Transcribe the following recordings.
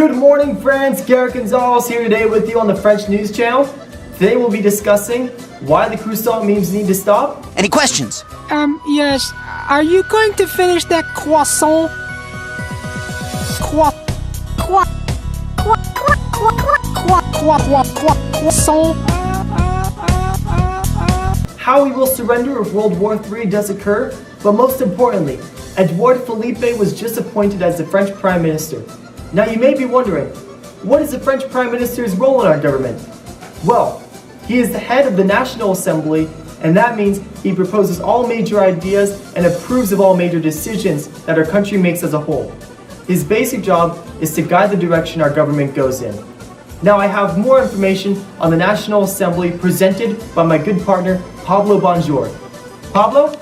Good morning, friends. Garrett Gonzalez here today with you on the French News Channel. Today we'll be discussing why the croissant memes need to stop. Any questions? Yes. Are you going to finish that croissant? Croissant. How we will surrender if World War III does occur, but most importantly, Edouard Philippe was just appointed as the French Prime Minister. Now you may be wondering, what is the French Prime Minister's role in our government? Well, he is the head of the National Assembly, and that means he proposes all major ideas and approves of all major decisions that our country makes as a whole. His basic job is to guide the direction our government goes in. Now I have more information on the National Assembly presented by my good partner, Pablo Bonjour. Pablo?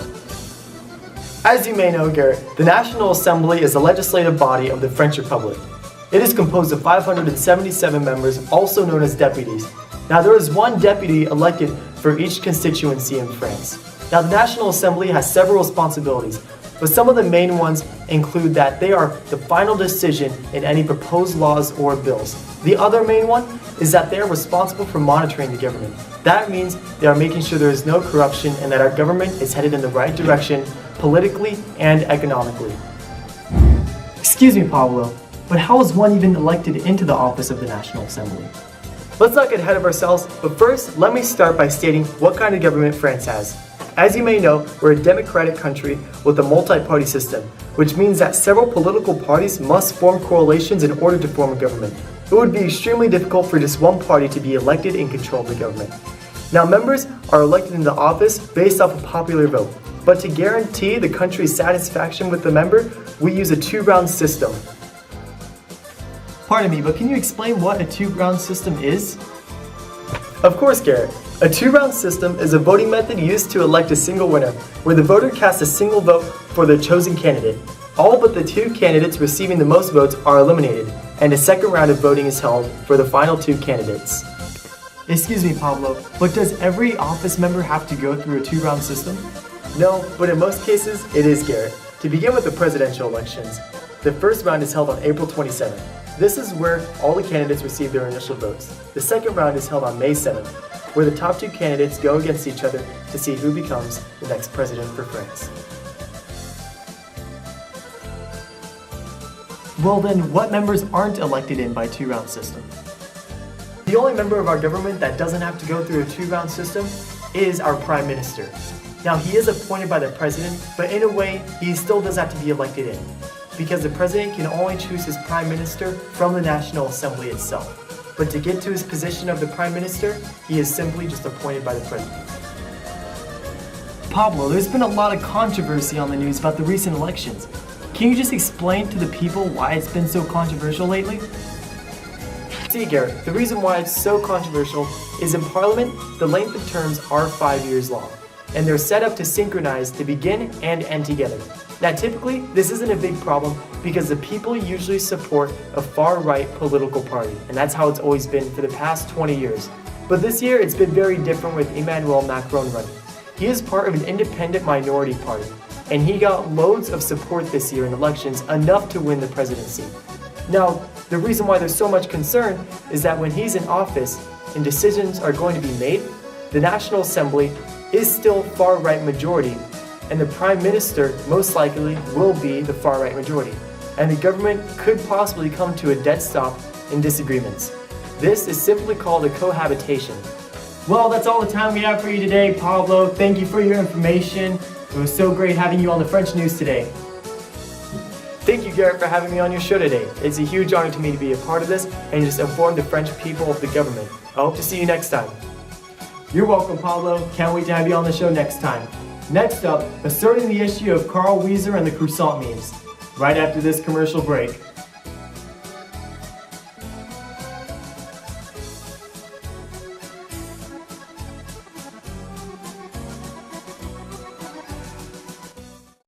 As you may know, Garrett, the National Assembly is the legislative body of the French Republic. It is composed of 577 members, also known as deputies. Now there is one deputy elected for each constituency in France. Now the National Assembly has several responsibilities, but some of the main ones include that they are the final decision in any proposed laws or bills. The other main one is that they are responsible for monitoring the government. That means they are making sure there is no corruption and that our government is headed in the right direction politically and economically. Excuse me, Pablo, but how is one even elected into the office of the National Assembly? Let's not get ahead of ourselves, but first, let me start by stating what kind of government France has. As you may know, we're a democratic country with a multi-party system, which means that several political parties must form coalitions in order to form a government. It would be extremely difficult for just one party to be elected and control the government. Now, members are elected into office based off a popular vote, but to guarantee the country's satisfaction with the member, we use a two-round system. Pardon me, but can you explain what a two-round system is? Of course, Garrett. A two-round system is a voting method used to elect a single winner, where the voter casts a single vote for their chosen candidate. All but the two candidates receiving the most votes are eliminated, and a second round of voting is held for the final two candidates. Excuse me, Pablo, but does every office member have to go through a two-round system? No, but in most cases, it is, Garrett. To begin with the presidential elections, the first round is held on April 27th. This is where all the candidates receive their initial votes. The second round is held on May 7th, where the top two candidates go against each other to see who becomes the next president for France. Well then, what members aren't elected in by two-round system? The only member of our government that doesn't have to go through a two-round system is our Prime Minister. Now he is appointed by the President, but in a way, he still does have to be elected in, because the President can only choose his Prime Minister from the National Assembly itself. But to get to his position of the Prime Minister, he is simply just appointed by the President. Pablo, there's been a lot of controversy on the news about the recent elections. Can you just explain to the people why it's been so controversial lately? See, Garrett, the reason why it's so controversial is in Parliament, the length of terms are 5 years long, and they're set up to synchronize to begin and end together. Now typically, this isn't a big problem because the people usually support a far-right political party, and that's how it's always been for the past 20 years. But this year, it's been very different with Emmanuel Macron running. He is part of an independent minority party, and he got loads of support this year in elections, enough to win the presidency. Now, the reason why there's so much concern is that when he's in office and decisions are going to be made, the National Assembly is still far-right majority, and the Prime Minister most likely will be the far-right majority, and the government could possibly come to a dead stop in disagreements. This is simply called a cohabitation. Well, that's all the time we have for you today, Pablo. Thank you for your information. It was so great having you on the French News today. Thank you, Garrett, for having me on your show today. It's a huge honor to me to be a part of this and just inform the French people of the government. I hope to see you next time. You're welcome, Pablo. Can't wait to have you on the show next time. Next up, asserting the issue of Carl Wheezer and the croissant memes, right after this commercial break.